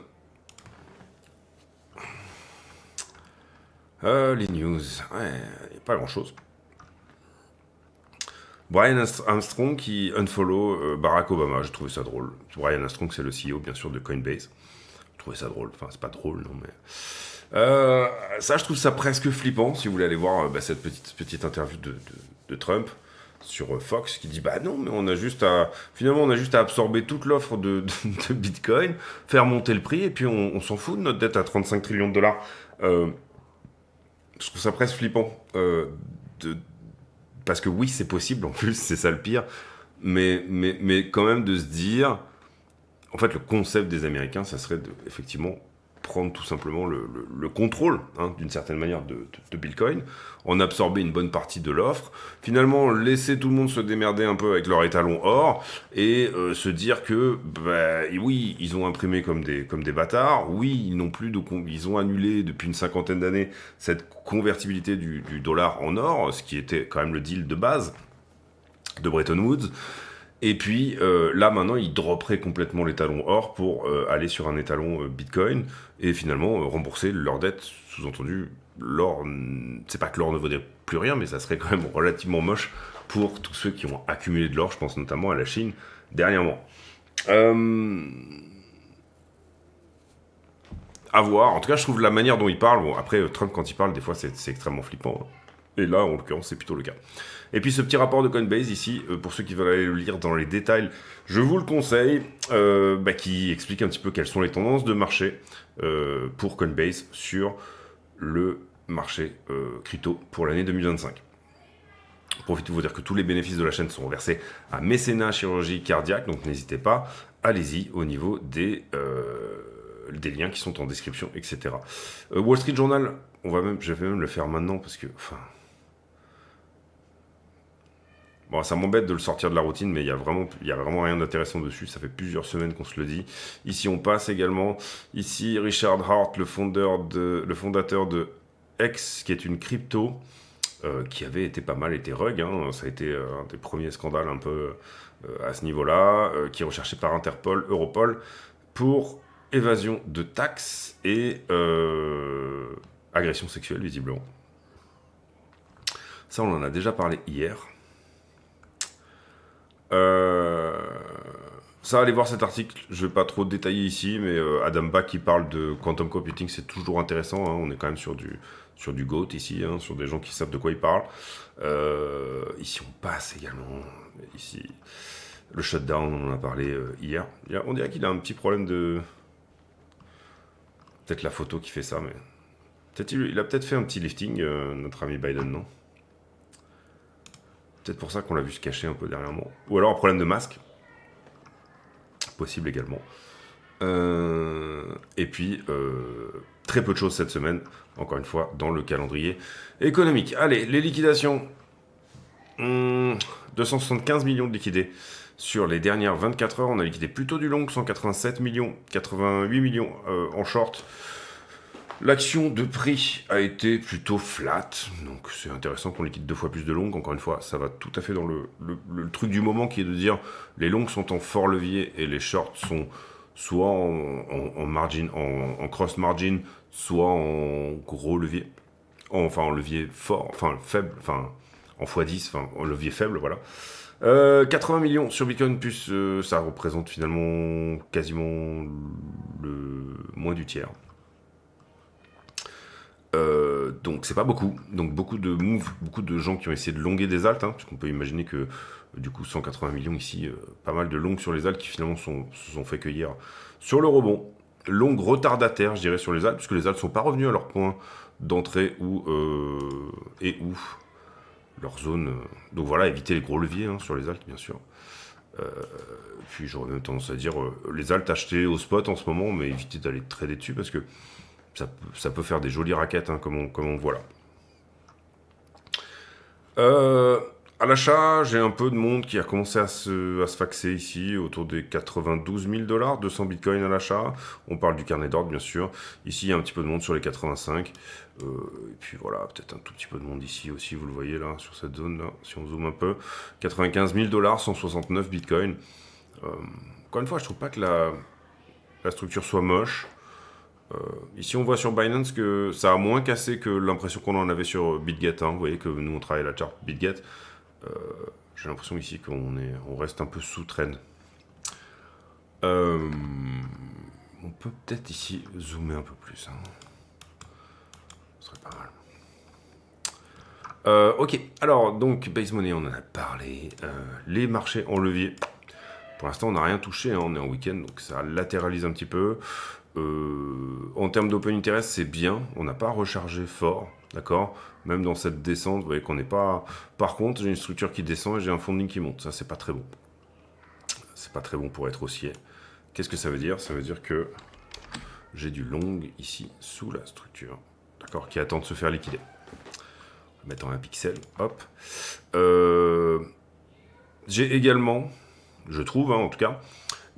Les news. Ouais, y a pas grand-chose. Brian Armstrong qui unfollow Barack Obama. J'ai trouvé ça drôle. Brian Armstrong, c'est le CEO, bien sûr, de Coinbase. J'ai trouvé ça drôle. Enfin, c'est pas drôle, non, mais... ça, je trouve ça presque flippant, si vous voulez aller voir cette petite interview de Trump sur Fox, qui dit, bah non, mais finalement, on a juste à absorber toute l'offre de Bitcoin, faire monter le prix, et puis on s'en fout de notre dette à 35 trillions de dollars. Je trouve ça presque flippant. Parce que oui, c'est possible, en plus, c'est ça le pire. Mais quand même de se dire... En fait, le concept des Américains, ça serait effectivement prendre tout simplement le contrôle, d'une certaine manière, de Bitcoin, en absorber une bonne partie de l'offre, finalement laisser tout le monde se démerder un peu avec leur étalon or, et se dire que, oui, ils ont imprimé comme des bâtards, oui, ils ont annulé depuis une cinquantaine d'années cette convertibilité du dollar en or, ce qui était quand même le deal de base de Bretton Woods. Et puis là maintenant ils dropperaient complètement l'étalon or pour aller sur un étalon Bitcoin et finalement rembourser leur dette. Sous-entendu, l'or, c'est pas que l'or ne vaudrait plus rien, mais ça serait quand même relativement moche pour tous ceux qui ont accumulé de l'or. Je pense notamment à la Chine dernièrement. À voir. En tout cas, je trouve la manière dont il parle. Bon, après Trump quand il parle, des fois c'est extrêmement flippant. Et là, en l'occurrence, c'est plutôt le cas. Et puis ce petit rapport de Coinbase ici, pour ceux qui veulent aller le lire dans les détails, je vous le conseille, qui explique un petit peu quelles sont les tendances de marché pour Coinbase sur le marché crypto pour l'année 2025. Profitez de vous dire que tous les bénéfices de la chaîne sont versés à Mécénat Chirurgie Cardiaque, donc n'hésitez pas, allez-y au niveau des liens qui sont en description, etc. Wall Street Journal, je vais même le faire maintenant parce que... Bon, ça m'embête de le sortir de la routine, mais il y a vraiment rien d'intéressant dessus. Ça fait plusieurs semaines qu'on se le dit. Ici, on passe également. Ici, Richard Hart, le fondateur de X, qui est une crypto, qui avait été pas mal, été rug. Ça a été un des premiers scandales un peu à ce niveau-là, qui est recherché par Interpol, Europol, pour évasion de taxes et agression sexuelle, visiblement. Ça, on en a déjà parlé hier. Ça, allez voir cet article, je vais pas trop détailler ici, mais Adam Back qui parle de quantum computing, c'est toujours intéressant, on est quand même sur du GOAT ici, sur des gens qui savent de quoi ils parlent. Ici on passe également, ici le shutdown, on en a parlé hier. On dirait qu'il a un petit problème de... Peut-être la photo qui fait ça, mais... il a peut-être fait un petit lifting, notre ami Biden, non? Peut-être pour ça qu'on l'a vu se cacher un peu derrière moi. Ou alors un problème de masque. Possible également. Et puis, très peu de choses cette semaine, encore une fois, dans le calendrier économique. Allez, les liquidations. 275 millions de liquidés. Sur les dernières 24 heures, on a liquidé plutôt du long, 187 millions, 88 millions en short. L'action de prix a été plutôt flat, donc c'est intéressant qu'on liquide 2 fois plus de longues. Encore une fois, ça va tout à fait dans le truc du moment qui est de dire les longues sont en fort levier et les shorts sont soit en margin, en cross margin, soit en gros levier, en levier fort, enfin faible, enfin en x10, enfin en levier faible, voilà. 80 millions sur Bitcoin, plus ça représente finalement quasiment le moins du tiers. Donc c'est pas beaucoup, donc beaucoup de moves, beaucoup de gens qui ont essayé de longuer des alts, puisqu'on peut imaginer que du coup 180 millions ici, pas mal de longues sur les alts qui finalement se sont fait cueillir sur le rebond. Longue retardataire, je dirais, sur les alts, puisque les alts sont pas revenus à leur point d'entrée ou leur zone. Donc voilà, éviter les gros leviers sur les alts, bien sûr. Puis j'aurais même tendance à dire les alts achetés au spot en ce moment, mais éviter d'aller trader dessus parce que ça peut faire des jolies raquettes, hein, comme on voit là. À l'achat, j'ai un peu de monde qui a commencé à se faxer ici, autour des 92 000 $, 200 bitcoins à l'achat. On parle du carnet d'ordre, bien sûr. Ici, il y a un petit peu de monde sur les 85. Et puis voilà, peut-être un tout petit peu de monde ici aussi, vous le voyez là, sur cette zone-là, si on zoome un peu. 95 000 $, 169 bitcoins. Encore une fois, je trouve pas que la structure soit moche. Ici, on voit sur Binance que ça a moins cassé que l'impression qu'on en avait sur BitGet. Hein. Vous voyez que nous, on travaille la charte BitGet. J'ai l'impression ici on reste un peu sous trend. On peut peut-être ici zoomer un peu plus. Hein. Ce serait pas mal. Ok, alors donc Base Money, on en a parlé. Les marchés en levier. Pour l'instant, on n'a rien touché. Hein. On est en week-end, donc ça latéralise un petit peu. En termes d'open interest, c'est bien. On n'a pas rechargé fort. D'accord. Même dans cette descente, vous voyez qu'on n'est pas... Par contre, j'ai une structure qui descend et j'ai un funding qui monte. Ça, c'est pas très bon. C'est pas très bon pour être haussier. Qu'est-ce que ça veut dire? Ça veut dire que j'ai du long ici, sous la structure. D'accord, qui attend de se faire liquider. On va mettre en un pixel. Hop. J'ai également, je trouve, hein, en tout cas,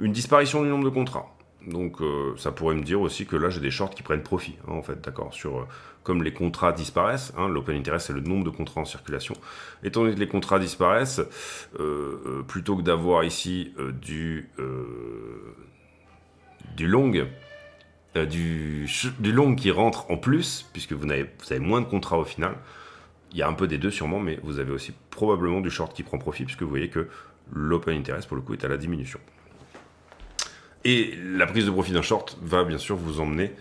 une disparition du nombre de contrats. Donc ça pourrait me dire aussi que là j'ai des shorts qui prennent profit, hein, en fait, d'accord, sur comme les contrats disparaissent, hein, l'open interest c'est le nombre de contrats en circulation. Étant donné que les contrats disparaissent, plutôt que d'avoir ici du long, du long qui rentre en plus, puisque vous avez moins de contrats au final. Il y a un peu des deux sûrement, mais vous avez aussi probablement du short qui prend profit, puisque vous voyez que l'open interest pour le coup est à la diminution. Et la prise de profit d'un short va bien sûr vous emmener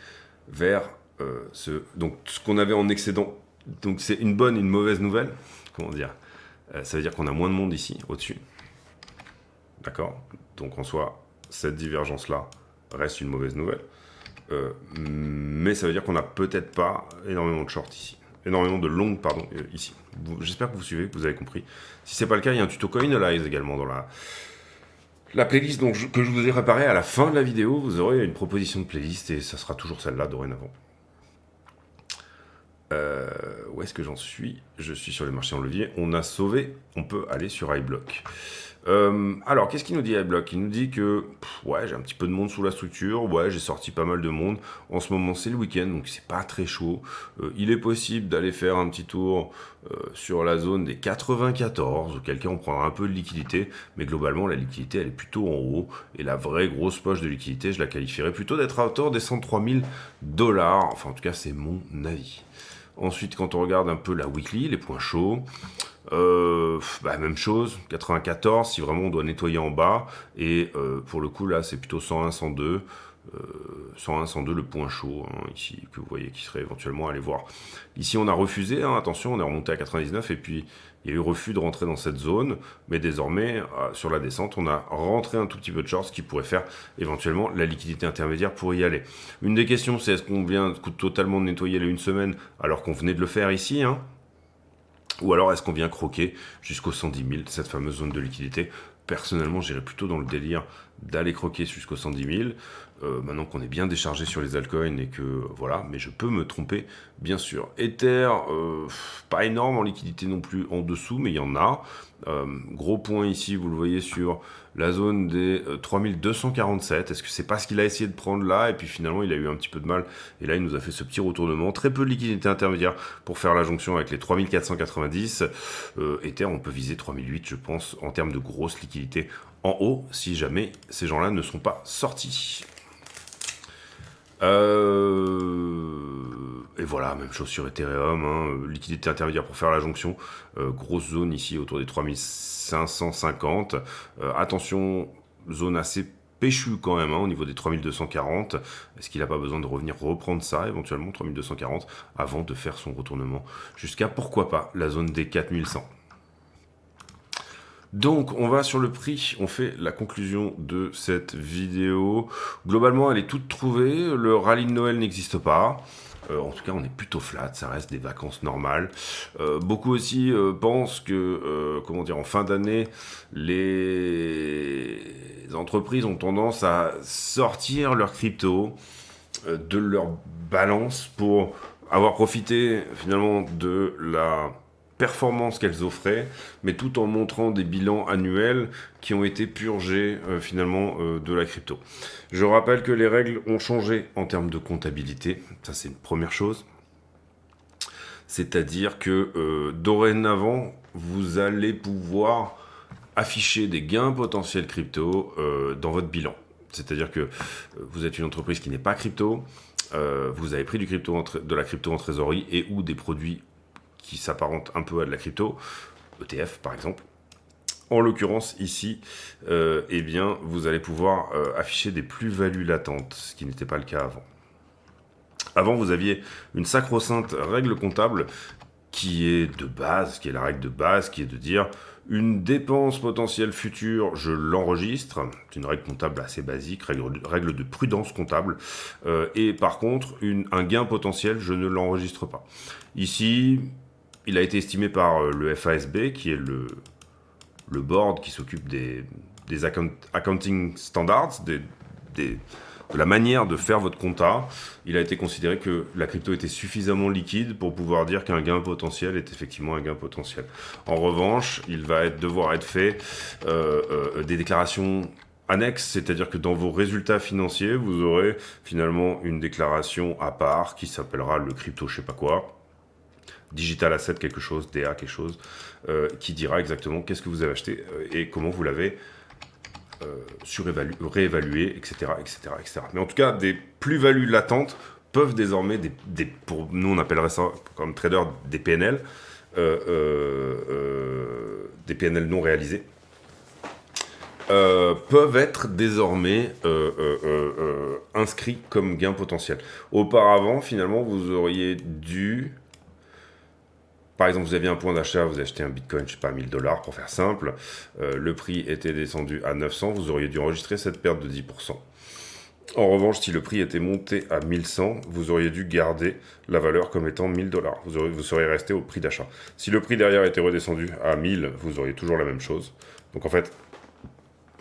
vers ce qu'on avait en excédent. Donc c'est une bonne et une mauvaise nouvelle. Comment dire, ça veut dire qu'on a moins de monde ici, au-dessus. D'accord. Donc en soi, cette divergence-là reste une mauvaise nouvelle. Mais ça veut dire qu'on n'a peut-être pas énormément de short ici. Énormément de long, pardon, ici. J'espère que vous suivez, que vous avez compris. Si c'est pas le cas, il y a un tuto Coinalyze également dans la playlist que je vous ai préparée à la fin de la vidéo. Vous aurez une proposition de playlist et ça sera toujours celle-là dorénavant. Où est-ce que j'en suis? Je suis sur les marchés en levier. On a sauvé. On peut aller sur iBlock. Alors, qu'est-ce qu'il nous dit iBlock? Il nous dit que ouais, j'ai un petit peu de monde sous la structure, ouais, j'ai sorti pas mal de monde. En ce moment, c'est le week-end, donc c'est pas très chaud. Il est possible d'aller faire un petit tour sur la zone des 94, auquel cas on prendra un peu de liquidité, mais globalement, la liquidité, elle est plutôt en haut. Et la vraie grosse poche de liquidité, je la qualifierais plutôt d'être à hauteur des 103 000 $. Enfin, en tout cas, c'est mon avis. Ensuite, quand on regarde un peu la weekly, les points chauds, même chose, 94, si vraiment on doit nettoyer en bas, et pour le coup là c'est plutôt 101, 102, 101, 102 le point chaud, hein, ici, que vous voyez qui serait éventuellement à aller voir. Ici on a refusé, hein, attention, on est remonté à 99, et puis il y a eu refus de rentrer dans cette zone, mais désormais, sur la descente, on a rentré un tout petit peu de short, ce qui pourrait faire éventuellement la liquidité intermédiaire pour y aller. Une des questions, c'est est-ce qu'on vient totalement de nettoyer les une semaine, alors qu'on venait de le faire ici, hein, ou alors est-ce qu'on vient croquer jusqu'aux 110 000, cette fameuse zone de liquidité? Personnellement, j'irais plutôt dans le délire d'aller croquer jusqu'aux 110 000. Maintenant qu'on est bien déchargé sur les altcoins et que voilà, mais je peux me tromper, bien sûr. Ether, pas énorme en liquidité non plus en dessous, mais il y en a. Gros point ici, vous le voyez sur la zone des 3247. Est-ce que c'est pas ce qu'il a essayé de prendre là? Et puis finalement, il a eu un petit peu de mal. Et là, il nous a fait ce petit retournement. Très peu de liquidité intermédiaire pour faire la jonction avec les 3490. Ether, on peut viser 3008, je pense, en termes de grosse liquidité en haut, si jamais ces gens-là ne sont pas sortis. Et voilà, même chose sur Ethereum, hein, liquidité intermédiaire pour faire la jonction, grosse zone ici autour des 3550, attention, zone assez péchue quand même, hein, au niveau des 3240, est-ce qu'il n'a pas besoin de revenir reprendre ça, éventuellement 3240, avant de faire son retournement jusqu'à, pourquoi pas, la zone des 4100. Donc, on va sur le prix, on fait la conclusion de cette vidéo. Globalement, elle est toute trouvée, le rallye de Noël n'existe pas. En tout cas, on est plutôt flat, ça reste des vacances normales. Beaucoup aussi pensent que, en fin d'année, les entreprises ont tendance à sortir leur crypto. de leur balance pour avoir profité finalement de la performance qu'elles offraient, mais tout en montrant des bilans annuels qui ont été purgés finalement de la crypto. Je rappelle que les règles ont changé en termes de comptabilité, ça c'est une première chose. C'est-à-dire que dorénavant, vous allez pouvoir afficher des gains potentiels crypto dans votre bilan. C'est-à-dire que vous êtes une entreprise qui n'est pas crypto, vous avez pris de la crypto en trésorerie et ou des produits qui s'apparentent un peu à de la crypto, ETF par exemple. En l'occurrence ici, eh bien, vous allez pouvoir afficher des plus-values latentes, ce qui n'était pas le cas avant. Avant, vous aviez une sacro-sainte règle comptable qui est de base, qui est la règle de base, qui est de dire une dépense potentielle future, je l'enregistre. C'est une règle comptable assez basique, règle de prudence comptable. Et par contre, un gain potentiel, je ne l'enregistre pas. Ici, il a été estimé par le FASB, qui est le board qui s'occupe des accounting standards, de la manière de faire votre compta. Il a été considéré que la crypto était suffisamment liquide pour pouvoir dire qu'un gain potentiel est effectivement un gain potentiel. En revanche, il va devoir être fait des déclarations annexes, c'est-à-dire que dans vos résultats financiers, vous aurez finalement une déclaration à part qui s'appellera le crypto je sais pas quoi, digital asset quelque chose, DA quelque chose, qui dira exactement qu'est-ce que vous avez acheté et comment vous l'avez réévalué, etc., etc., etc. Mais en tout cas, des plus-values latentes peuvent désormais, pour nous on appellerait ça comme trader des PNL, des PNL non réalisés, peuvent être désormais inscrits comme gain potentiel. Auparavant, finalement, vous auriez dû... Par exemple, vous aviez un point d'achat, vous achetez un bitcoin, je sais pas, 1000 $ pour faire simple, le prix était descendu à 900, vous auriez dû enregistrer cette perte de 10%. En revanche, si le prix était monté à 1100, vous auriez dû garder la valeur comme étant 1000 $. Vous seriez resté au prix d'achat. Si le prix derrière était redescendu à 1000, vous auriez toujours la même chose. Donc en fait,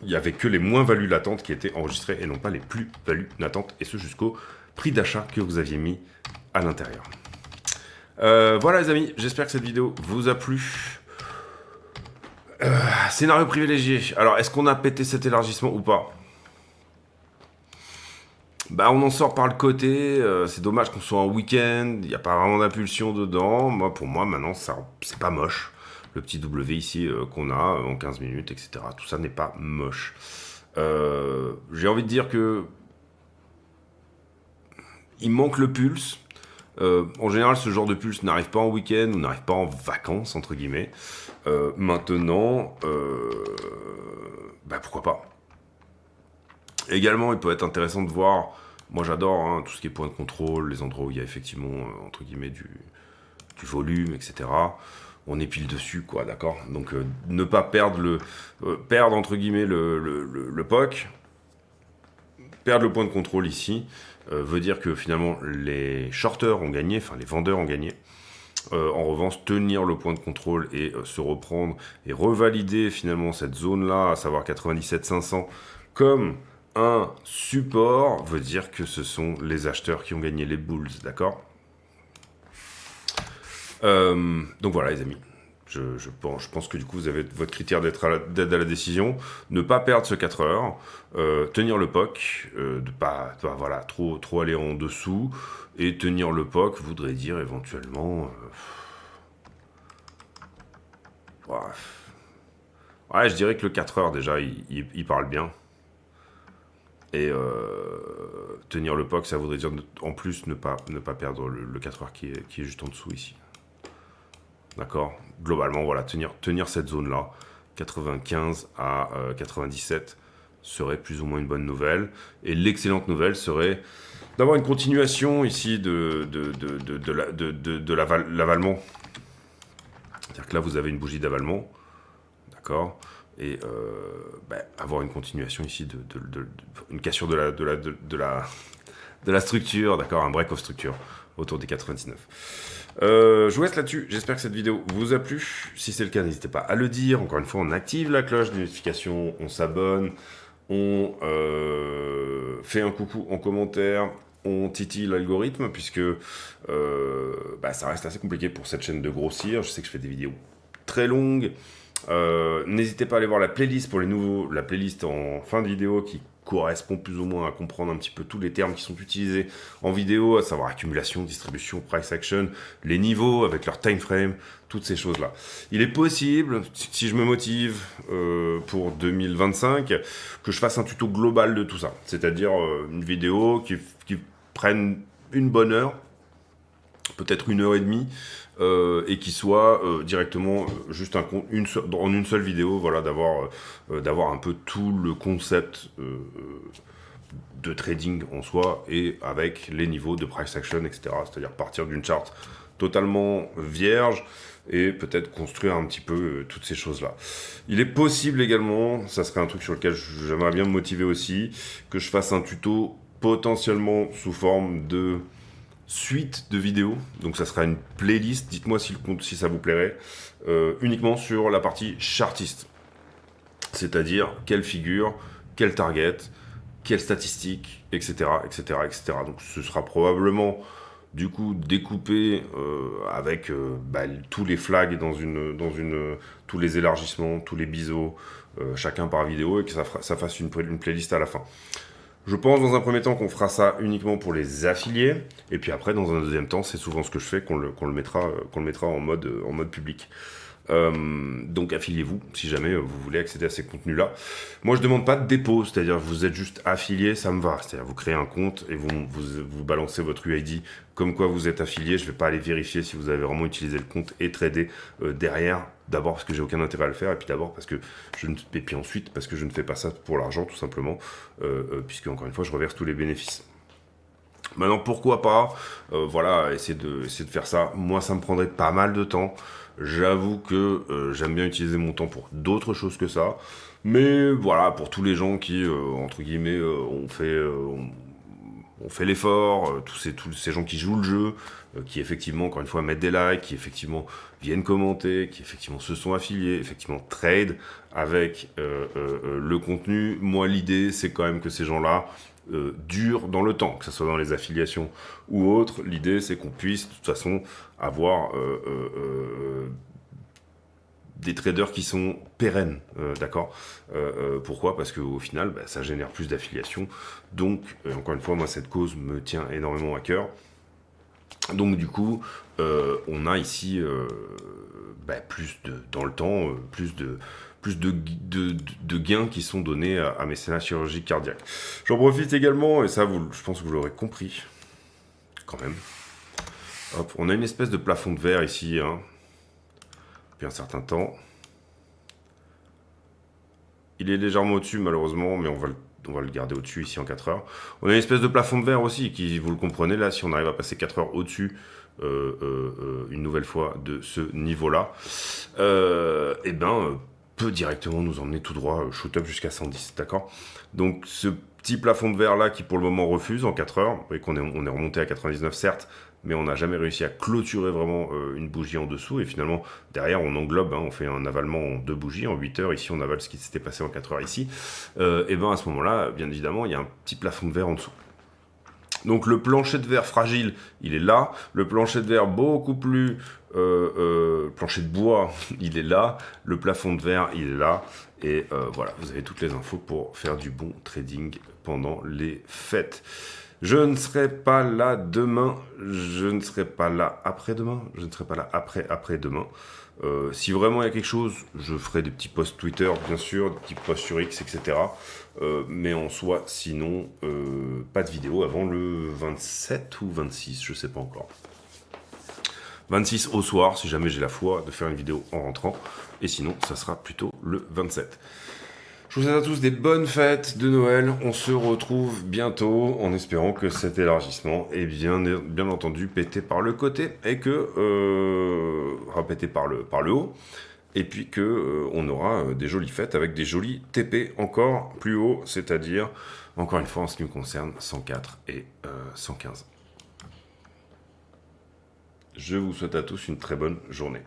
il n'y avait que les moins-values latentes qui étaient enregistrées et non pas les plus-values latentes, et ce jusqu'au prix d'achat que vous aviez mis à l'intérieur. Voilà les amis, j'espère que cette vidéo vous a plu. Scénario privilégié. Alors, est-ce qu'on a pété cet élargissement ou pas? Bah, on en sort par le côté. C'est dommage qu'on soit en week-end. Il n'y a pas vraiment d'impulsion dedans. Pour moi, maintenant, c'est pas moche. Le petit W ici qu'on a en 15 minutes, etc. Tout ça n'est pas moche. J'ai envie de dire que il manque le pulse. En général, ce genre de pulse n'arrive pas en week-end ou n'arrive pas en vacances, entre guillemets. Maintenant, pourquoi pas. Également, il peut être intéressant de voir, moi j'adore tout ce qui est point de contrôle, les endroits où il y a effectivement, entre guillemets, du volume, etc. On est pile dessus, quoi, d'accord. Donc, ne pas perdre perdre, entre guillemets, le POC, perdre le point de contrôle ici, veut dire que finalement les shorters ont gagné, enfin les vendeurs ont gagné. En revanche, tenir le point de contrôle et se reprendre et revalider finalement cette zone-là, à savoir 97 500, comme un support, veut dire que ce sont les acheteurs qui ont gagné les bulls, d'accord. Donc voilà les amis. Je pense que du coup vous avez votre critère d'aide à la décision, ne pas perdre ce 4 heures, tenir le POC, de pas voilà, trop aller en dessous, et tenir le POC voudrait dire éventuellement... ouais, je dirais que le 4 heures déjà, il parle bien. Et tenir le POC, ça voudrait dire en plus ne pas perdre le 4 heures qui est juste en dessous ici. D'accord. Globalement, voilà, tenir cette zone-là, 95 à 97, serait plus ou moins une bonne nouvelle. Et l'excellente nouvelle serait d'avoir une continuation ici de l'avalement. C'est-à-dire que là, vous avez une bougie d'avalement. D'accord. Et avoir une continuation ici, une cassure de la structure, d'accord, un break of structure autour des 99. Je vous laisse là-dessus, j'espère que cette vidéo vous a plu. Si c'est le cas, n'hésitez pas à le dire. Encore une fois, on active la cloche de notification, on s'abonne, on fait un coucou en commentaire, on titille l'algorithme, puisque ça reste assez compliqué pour cette chaîne de grossir. Je sais que je fais des vidéos très longues. N'hésitez pas à aller voir la playlist pour les nouveaux, la playlist en fin de vidéo qui correspond plus ou moins à comprendre un petit peu tous les termes qui sont utilisés en vidéo, à savoir accumulation, distribution, price action, les niveaux avec leur time frame, toutes ces choses-là. Il est possible, si je me motive pour 2025, que je fasse un tuto global de tout ça. C'est-à-dire une vidéo qui prenne une bonne heure, peut-être 1 heure et demie, et qui soit directement juste en une seule vidéo, voilà, d'avoir un peu tout le concept de trading en soi, et avec les niveaux de price action, etc. C'est-à-dire partir d'une charte totalement vierge, et peut-être construire un petit peu toutes ces choses-là. Il est possible également, ça serait un truc sur lequel j'aimerais bien me motiver aussi, que je fasse un tuto potentiellement sous forme de suite de vidéos, donc ça sera une playlist, dites-moi si ça vous plairait, uniquement sur la partie chartiste, c'est-à-dire quelle figure, quelle target, quelle statistique, etc., etc., etc. Donc ce sera probablement du coup découpé avec tous les flags tous les élargissements, tous les biseaux, chacun par vidéo, et que ça fasse une playlist à la fin. Je pense dans un premier temps qu'on fera ça uniquement pour les affiliés, et puis après dans un deuxième temps, c'est souvent ce que je fais, qu'on le mettra en mode public. Donc affiliez-vous si jamais vous voulez accéder à ces contenus-là. Moi je demande pas de dépôt, c'est-à-dire vous êtes juste affilié, ça me va. C'est-à-dire vous créez un compte et vous balancez votre UID comme quoi vous êtes affilié. Je vais pas aller vérifier si vous avez vraiment utilisé le compte et trader derrière. D'abord parce que j'ai aucun intérêt à le faire, et puis ensuite parce que je ne fais pas ça pour l'argent tout simplement, puisque encore une fois je reverse tous les bénéfices. Maintenant pourquoi pas, essayer de faire ça. Moi ça me prendrait pas mal de temps. J'avoue que j'aime bien utiliser mon temps pour d'autres choses que ça. Mais voilà, pour tous les gens qui, entre guillemets, ont fait l'effort, tous ces gens qui jouent le jeu, qui effectivement, encore une fois, mettent des likes, qui effectivement viennent commenter, qui effectivement se sont affiliés, effectivement trade avec le contenu. Moi, l'idée, c'est quand même que ces gens-là durent dans le temps, que ce soit dans les affiliations ou autres. L'idée, c'est qu'on puisse, de toute façon, avoir des traders qui sont pérennes, d'accord. Pourquoi ? Parce qu'au final, ça génère plus d'affiliations. Donc, encore une fois, moi, cette cause me tient énormément à cœur. Donc, du coup, on a ici dans le temps, plus de gains qui sont donnés à mécénat chirurgique cardiaque. J'en profite également, et ça, je pense que vous l'aurez compris, quand même. Hop, on a une espèce de plafond de verre ici, depuis un certain temps. Il est légèrement au-dessus, malheureusement, mais on va le garder au-dessus ici en 4 heures. On a une espèce de plafond de verre aussi, qui, vous le comprenez, là, si on arrive à passer 4 heures au-dessus, une nouvelle fois, de ce niveau-là, peut directement nous emmener tout droit, shoot up jusqu'à 110, d'accord. Donc ce petit plafond de verre là qui pour le moment refuse en 4 heures, vous voyez qu'on on est remonté à 99 certes, mais on n'a jamais réussi à clôturer vraiment une bougie en dessous, et finalement derrière on englobe, on fait un avalement en 2 bougies, en 8 heures, ici on avale ce qui s'était passé en 4 heures ici, à ce moment là, bien évidemment, il y a un petit plafond de verre en dessous. Donc le plancher de verre fragile, il est là. Le plancher de verre beaucoup plus... plancher de bois, il est là. Le plafond de verre, il est là. Et voilà, vous avez toutes les infos pour faire du bon trading pendant les fêtes. Je ne serai pas là demain. Je ne serai pas là après-demain. Je ne serai pas là après-demain. Si vraiment il y a quelque chose, je ferai des petits posts Twitter, bien sûr, des petits posts sur X, etc. Mais en soi, sinon, pas de vidéo avant le 27 ou 26, je sais pas encore. 26 au soir, si jamais j'ai la foi de faire une vidéo en rentrant. Et sinon, ça sera plutôt le 27. Je vous souhaite à tous des bonnes fêtes de Noël. On se retrouve bientôt en espérant que cet élargissement est bien entendu pété par le côté et que pété par le haut. Et puis que on aura des jolies fêtes avec des jolis TP encore plus haut, c'est-à-dire, encore une fois en ce qui me concerne, 104 et 115. Je vous souhaite à tous une très bonne journée.